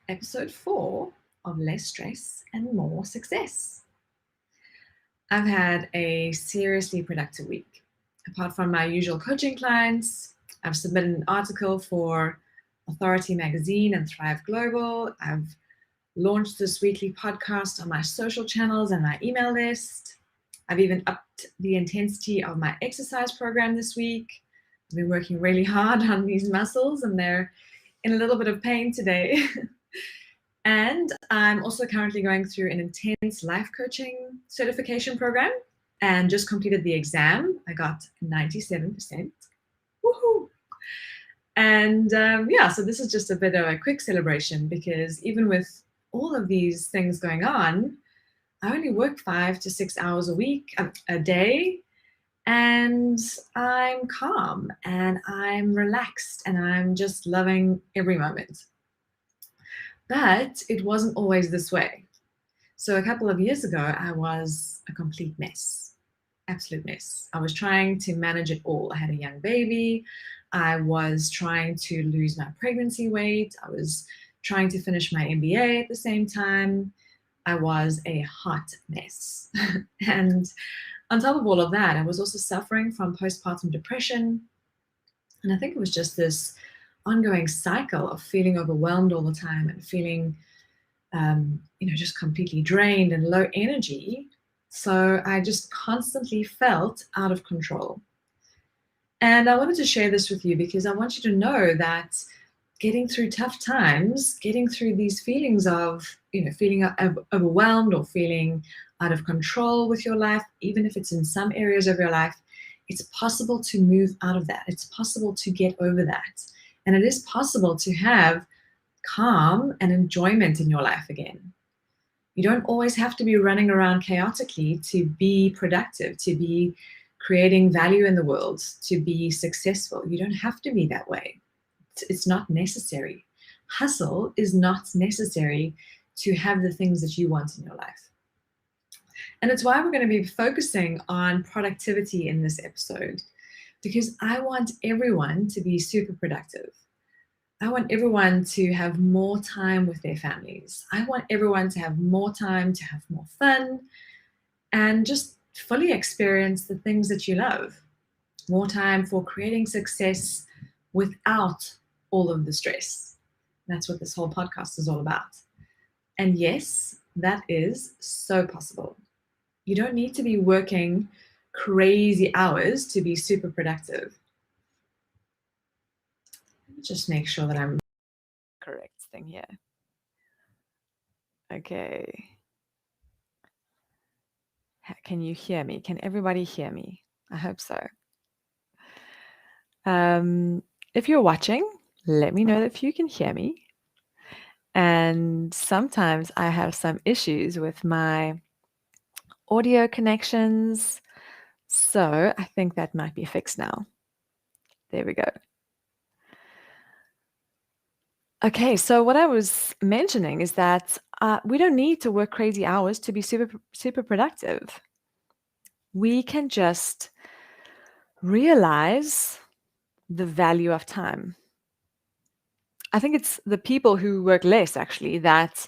episode 4 of Less Stress and More Success. I've had a seriously productive week. Apart from my usual coaching clients, I've submitted an article for Authority Magazine and Thrive Global. I've launched this weekly podcast on my social channels and my email list. I've even upped the intensity of my exercise program this week. I've been working really hard on these muscles and they're in a little bit of pain today. And I'm also currently going through an intense life coaching certification program and just completed the exam. I got 97%. Woohoo! And so this is just a bit of a quick celebration because even with all of these things going on, I only work 5 to 6 hours a day, and I'm calm and I'm relaxed and I'm just loving every moment. But it wasn't always this way. So a couple of years ago, I was a complete mess, absolute mess. I was trying to manage it all. I had a young baby. I was trying to lose my pregnancy weight. I was trying to finish my MBA at the same time. I was a hot mess. And on top of all of that, I was also suffering from postpartum depression. And I think it was just this ongoing cycle of feeling overwhelmed all the time and feeling, just completely drained and low energy. So I just constantly felt out of control. And I wanted to share this with you because I want you to know that getting through tough times, getting through these feelings of, feeling overwhelmed or feeling out of control with your life, even if it's in some areas of your life, it's possible to move out of that. It's possible to get over that. And it is possible to have calm and enjoyment in your life again. You don't always have to be running around chaotically to be productive, to be creating value in the world, to be successful. You don't have to be that way. It's not necessary. Hustle is not necessary to have the things that you want in your life. And it's why we're going to be focusing on productivity in this episode, because I want everyone to be super productive. I want everyone to have more time with their families. I want everyone to have more time to have more fun and just fully experience the things that you love. More time for creating success without all of the stress. That's what this whole podcast is all about. And yes, that is so possible. You don't need to be working crazy hours to be super productive. Let me just make sure that I'm correct thing here. Okay. Can you hear me? Can everybody hear me? I hope so. If you're watching, let me know if you can hear me. And sometimes I have some issues with my audio connections. So I think that might be fixed now. There we go. Okay, so what I was mentioning is that we don't need to work crazy hours to be super productive. We can just realize the value of time. I think it's the people who work less, actually, that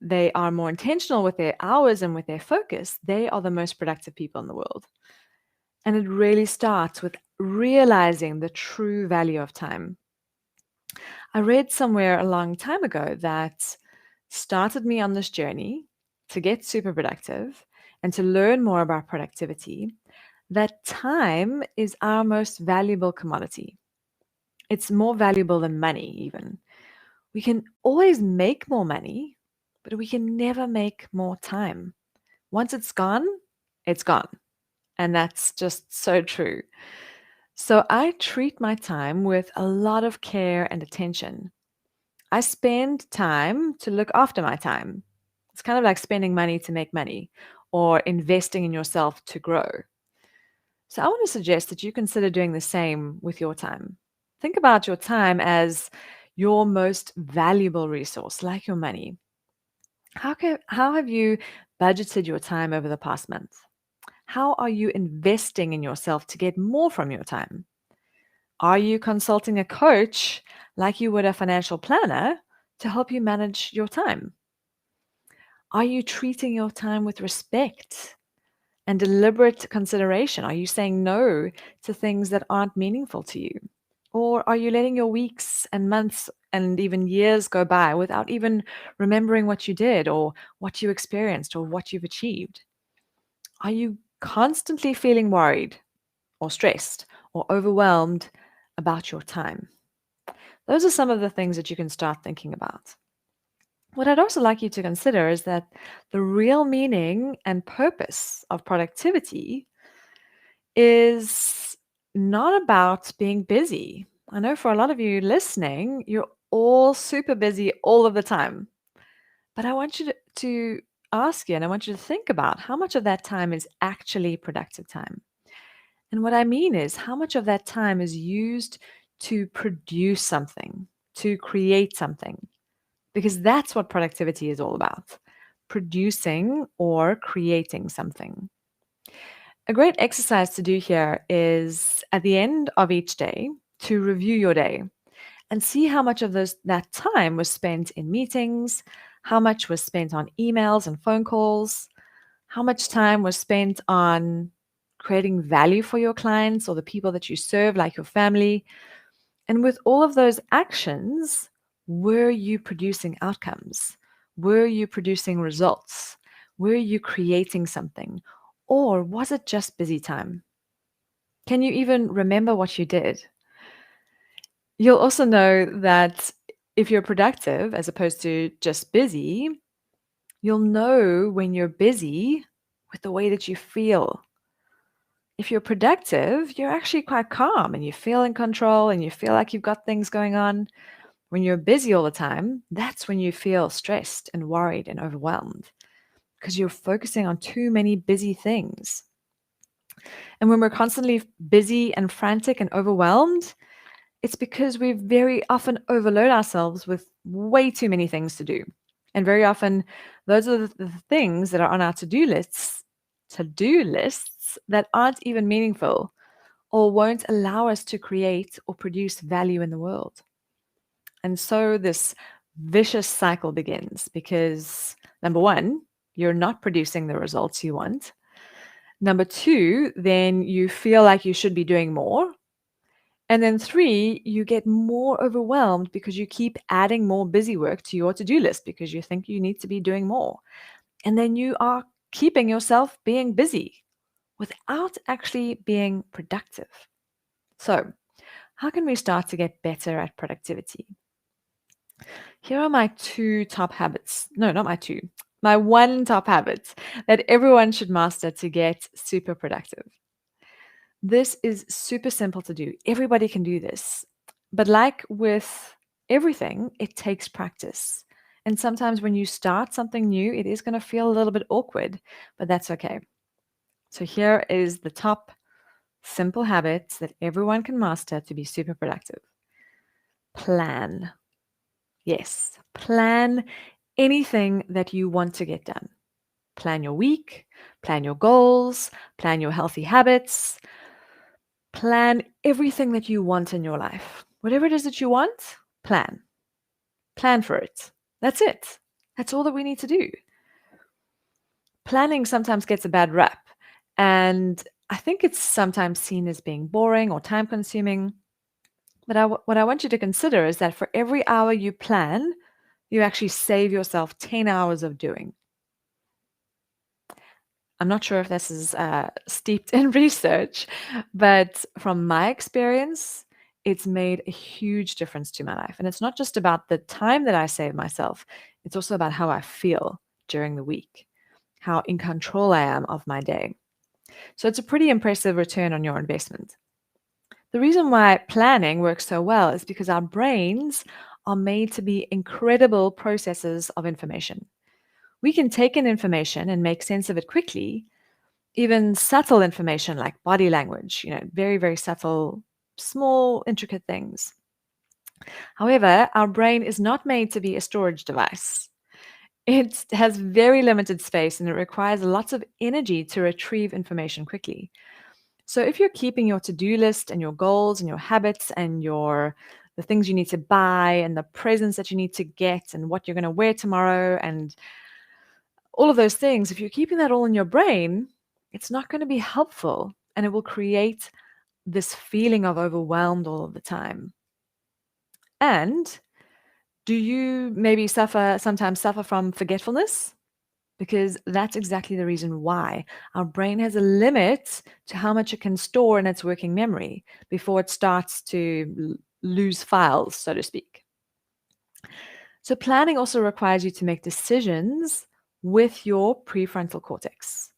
they are more intentional with their hours and with their focus. They are the most productive people in the world. And it really starts with realizing the true value of time. I read somewhere a long time ago that started me on this journey to get super productive and to learn more about productivity, that time is our most valuable commodity. It's more valuable than money, even. We can always make more money, but we can never make more time. Once it's gone, it's gone. And that's just so true. So I treat my time with a lot of care and attention. I spend time to look after my time. It's kind of like spending money to make money or investing in yourself to grow. So I want to suggest that you consider doing the same with your time. Think about your time as your most valuable resource, like your money. How have you budgeted your time over the past month? How are you investing in yourself to get more from your time? Are you consulting a coach like you would a financial planner to help you manage your time? Are you treating your time with respect and deliberate consideration? Are you saying no to things that aren't meaningful to you? Or are you letting your weeks and months and even years go by without even remembering what you did or what you experienced or what you've achieved? Are you constantly feeling worried or stressed or overwhelmed about your time? Those are some of the things that you can start thinking about. What I'd also like you to consider is that the real meaning and purpose of productivity is not about being busy. I know for a lot of you listening, you're all super busy all of the time. But I want you to ask you and I want you to think about how much of that time is actually productive time. And what I mean is, how much of that time is used to produce something, to create something? Because that's what productivity is all about, producing or creating something. A great exercise to do here is at the end of each day to review your day and see how much of that time was spent in meetings, how much was spent on emails and phone calls, how much time was spent on creating value for your clients or the people that you serve, like your family. And with all of those actions, were you producing outcomes? Were you producing results? Were you creating something? Or was it just busy time? Can you even remember what you did? You'll also know that if you're productive as opposed to just busy, you'll know when you're busy with the way that you feel. If you're productive, you're actually quite calm and you feel in control and you feel like you've got things going on. When you're busy all the time, that's when you feel stressed and worried and overwhelmed because you're focusing on too many busy things. And when we're constantly busy and frantic and overwhelmed, it's because we very often overload ourselves with way too many things to do. And very often, those are the things that are on our to do lists that aren't even meaningful or won't allow us to create or produce value in the world. And so this vicious cycle begins because number one, you're not producing the results you want. Number two, then you feel like you should be doing more. And then three, you get more overwhelmed because you keep adding more busy work to your to do list because you think you need to be doing more. And then you are keeping yourself being busy without actually being productive. So, how can we start to get better at productivity? Here are my two top habits. No, not my two. My one top habit that everyone should master to get super productive. This is super simple to do. Everybody can do this. But like with everything, it takes practice. And sometimes when you start something new, it is going to feel a little bit awkward, but that's okay. So here is the top simple habits that everyone can master to be super productive. Plan. Yes, plan anything that you want to get done. Plan your week, plan your goals, plan your healthy habits, plan everything that you want in your life. Whatever it is that you want, plan. Plan for it. That's it. That's all that we need to do. Planning sometimes gets a bad rap, and I think it's sometimes seen as being boring or time consuming. But what I want you to consider is that for every hour you plan, you actually save yourself 10 hours of doing. I'm not sure if this is steeped in research, but from my experience, it's made a huge difference to my life. And it's not just about the time that I save myself, it's also about how I feel during the week, how in control I am of my day. So it's a pretty impressive return on your investment. The reason why planning works so well is because our brains are made to be incredible processors of information. We can take in information and make sense of it quickly, even subtle information like body language, very, very subtle, small, intricate things. However, our brain is not made to be a storage device. It has very limited space and it requires lots of energy to retrieve information quickly. So if you're keeping your to-do list and your goals and your habits and your the things you need to buy and the presents that you need to get and what you're going to wear tomorrow and all of those things, if you're keeping that all in your brain, it's not going to be helpful and it will create this feeling of overwhelmed all of the time. And do you maybe sometimes suffer from forgetfulness? Because that's exactly the reason why. Our brain has a limit to how much it can store in its working memory before it starts to lose files, so to speak. So planning also requires you to make decisions with your prefrontal cortex.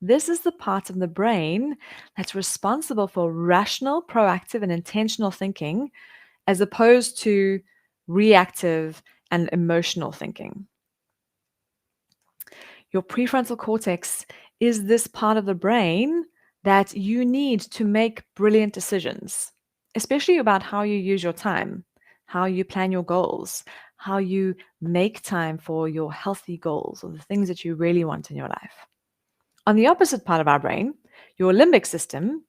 This is the part of the brain that's responsible for rational, proactive, and intentional thinking, as opposed to reactive and emotional thinking. Your prefrontal cortex is this part of the brain that you need to make brilliant decisions, especially about how you use your time, how you plan your goals, how you make time for your healthy goals or the things that you really want in your life. On the opposite part of our brain, your limbic system,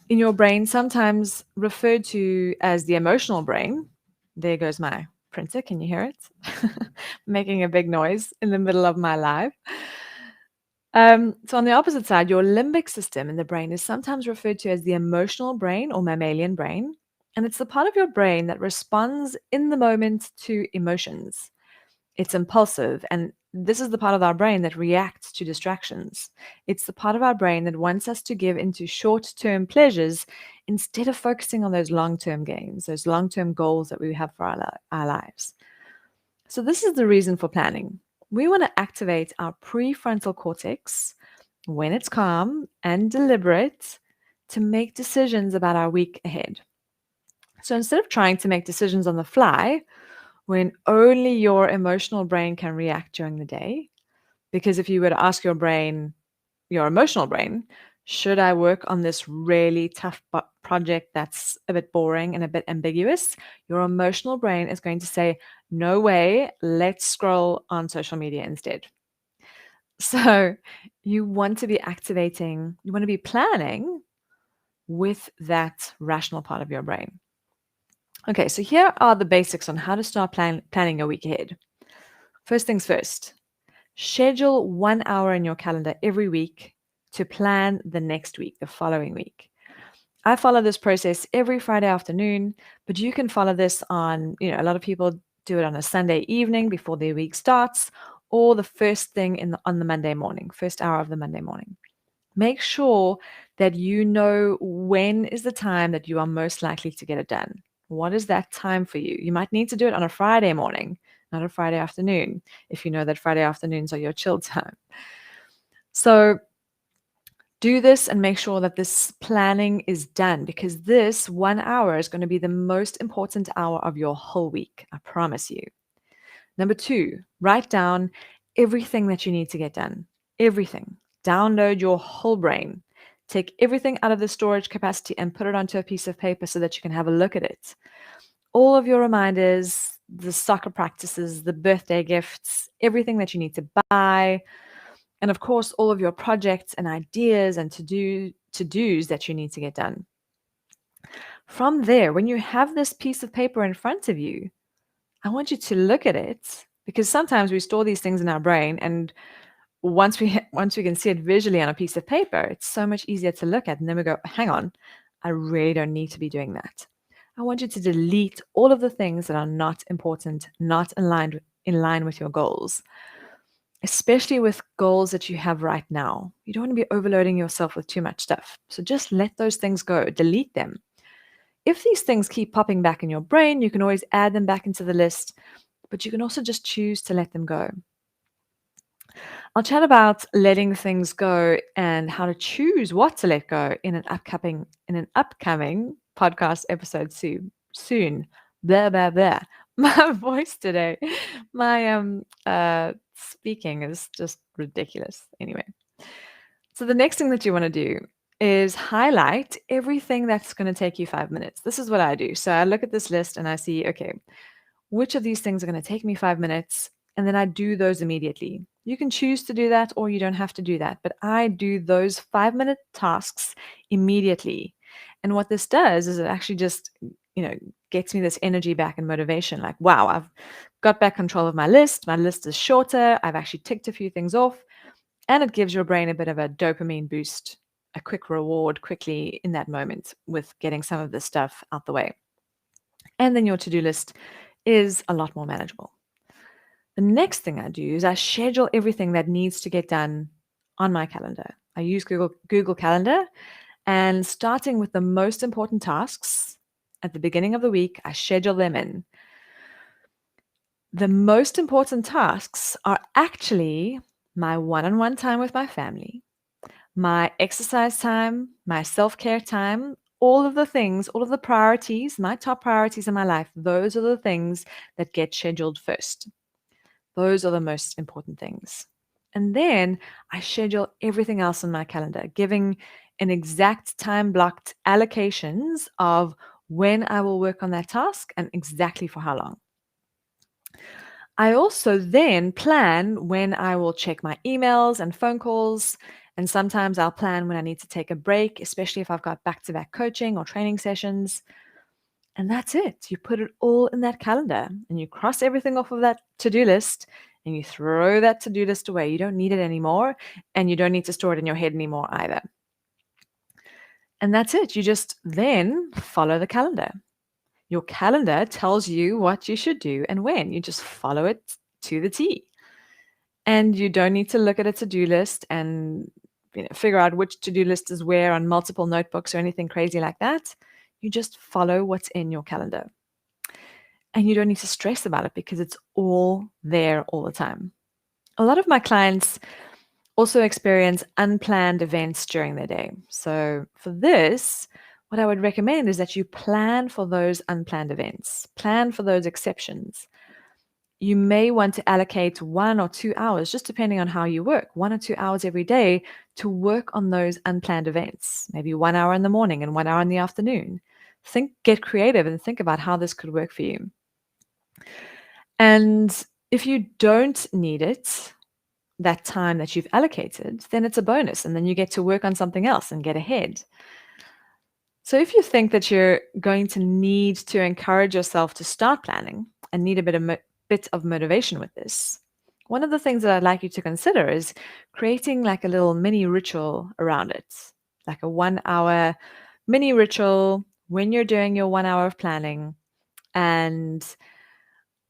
in your brain, sometimes referred to as the emotional brain. There goes my printer. Can you hear it? Making a big noise in the middle of my live. So on the opposite side, your limbic system in the brain is sometimes referred to as the emotional brain or mammalian brain. And it's the part of your brain that responds in the moment to emotions. It's impulsive, and this is the part of our brain that reacts to distractions. It's the part of our brain that wants us to give into short-term pleasures instead of focusing on those long-term gains, those long-term goals that we have for our lives. So this is the reason for planning. We want to activate our prefrontal cortex when it's calm and deliberate to make decisions about our week ahead. So instead of trying to make decisions on the fly, when only your emotional brain can react during the day. Because if you were to ask your brain, your emotional brain, should I work on this really tough project that's a bit boring and a bit ambiguous? Your emotional brain is going to say, no way, let's scroll on social media instead. So you want to be you want to be planning with that rational part of your brain. Okay, so here are the basics on how to start planning your week ahead. First things first, schedule 1 hour in your calendar every week to plan the next week, the following week. I follow this process every Friday afternoon, but you can follow this on, a lot of people do it on a Sunday evening before their week starts, or the first thing on the Monday morning, first hour of the Monday morning. Make sure that you know when is the time that you are most likely to get it done. What is that time for you? You might need to do it on a Friday morning, not a Friday afternoon, if you know that Friday afternoons are your chill time. So do this and make sure that this planning is done, because this 1 hour is going to be the most important hour of your whole week. I promise you. Number 2, write down everything that you need to get done. Everything. Download your whole brain. Take everything out of the storage capacity and put it onto a piece of paper so that you can have a look at it. All of your reminders, the soccer practices, the birthday gifts, everything that you need to buy, and of course, all of your projects and ideas and to-dos that you need to get done. From there, when you have this piece of paper in front of you, I want you to look at it, because sometimes we store these things in our brain, and once we can see it visually on a piece of paper, it's so much easier to look at, and then we go, hang on, I really don't need to be doing that. I want you to delete all of the things that are not important, not in line with your goals, especially with goals that you have right now. You don't want to be overloading yourself with too much stuff. So just let those things go, delete them. If these things keep popping back in your brain, you can always add them back into the list, but you can also just choose to let them go. I'll chat about letting things go and how to choose what to let go in an upcoming podcast episode soon. Blah blah blah. My voice today, my speaking is just ridiculous. Anyway, so the next thing that you want to do is highlight everything that's going to take you 5 minutes. This is what I do. So I look at this list and I see, okay, which of these things are going to take me 5 minutes? And then I do those immediately. You can choose to do that or you don't have to do that, but I do those 5-minute tasks immediately. And what this does is it actually just gets me this energy back and motivation. Like, wow, I've got back control of my list. My list is shorter. I've actually ticked a few things off. And it gives your brain a bit of a dopamine boost, a quick reward quickly in that moment with getting some of this stuff out the way. And then your to-do list is a lot more manageable. The next thing I do is I schedule everything that needs to get done on my calendar. I use Google Calendar, and starting with the most important tasks at the beginning of the week, I schedule them in. The most important tasks are actually my one-on-one time with my family, my exercise time, my self-care time, all of the things, all of the priorities, my top priorities in my life, those are the things that get scheduled first. Those are the most important things. And then I schedule everything else on my calendar, giving an exact time blocked allocations of when I will work on that task and exactly for how long. I also then plan when I will check my emails and phone calls. And sometimes I'll plan when I need to take a break, especially if I've got back-to-back coaching or training sessions. And that's it. You put it all in that calendar and you cross everything off of that to-do list and you throw that to-do list away. You don't need it anymore, and you don't need to store it in your head anymore either. And that's it. You just then follow the calendar. Your calendar tells you what you should do and when. You just follow it to the T. And you don't need to look at a to-do list and figure out which to-do list is where on multiple notebooks or anything crazy like that. You just follow what's in your calendar. And you don't need to stress about it because it's all there all the time. A lot of my clients also experience unplanned events during their day. So for this, what I would recommend is that you plan for those unplanned events, plan for those exceptions. You may want to allocate 1 or 2 hours, just depending on how you work, 1 or 2 hours every day to work on those unplanned events, maybe 1 hour in the morning and 1 hour in the afternoon. Get creative and think about how this could work for you. And if you don't need it, that time that you've allocated, then it's a bonus, and then you get to work on something else and get ahead. So if you think that you're going to need to encourage yourself to start planning and need a bit of motivation with this, one of the things that I'd like you to consider is creating like a little mini ritual around it, like a 1 hour mini ritual when you're doing your 1 hour of planning, and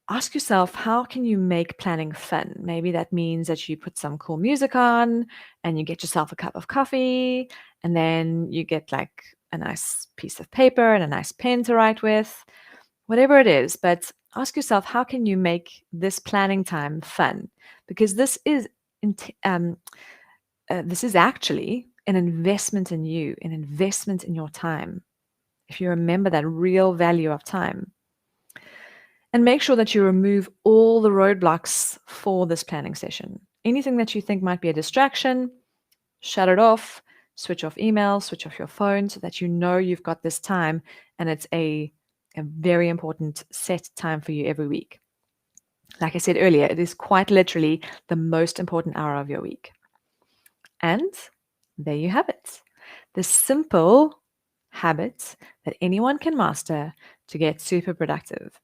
ask yourself, how can you make planning fun? Maybe that means that you put some cool music on and you get yourself a cup of coffee, and then you get like a nice piece of paper and a nice pen to write with, whatever it is. But ask yourself, how can you make this planning time fun? Because this is actually an investment in you, an investment in your time. If you remember that real value of time. And make sure that you remove all the roadblocks for this planning session. Anything that you think might be a distraction, shut it off, switch off email, switch off your phone so that you know you've got this time and it's a very important set time for you every week. Like I said earlier, it is quite literally the most important hour of your week. And there you have it. The simple habits that anyone can master to get super productive.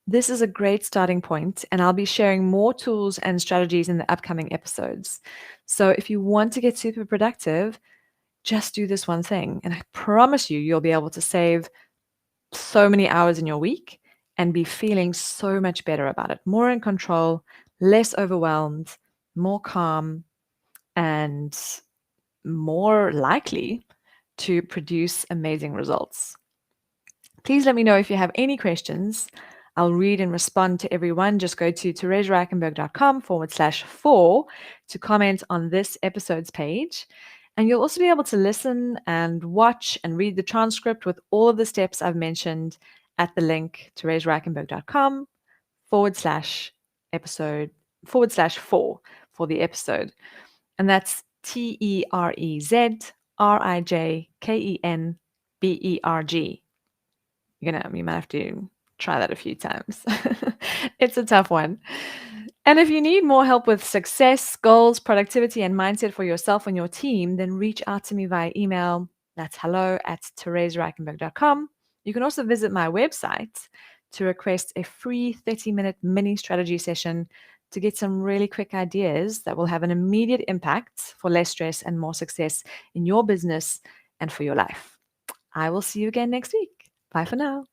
This is a great starting point, and I'll be sharing more tools and strategies in the upcoming episodes. So if you want to get super productive, just do this one thing, and I promise you'll be able to save so many hours in your week and be feeling so much better about it, more in control, less overwhelmed, more calm, and more likely to produce amazing results. Please let me know if you have any questions. I'll read and respond to everyone. Just go to theresereichenberg.com/4 to comment on this episode's page. And you'll also be able to listen and watch and read the transcript with all of the steps I've mentioned at the link theresereichenberg.com/episode/4 for the episode. And that's TEREZRIJKENBERG. You might have to try that a few times. It's a tough one. And if you need more help with success, goals, productivity, and mindset for yourself and your team, then reach out to me via email. That's hello@theresereichenberg.com. You can also visit my website to request a free 30-minute mini strategy session to get some really quick ideas that will have an immediate impact for less stress and more success in your business and for your life. I will see you again next week. Bye for now.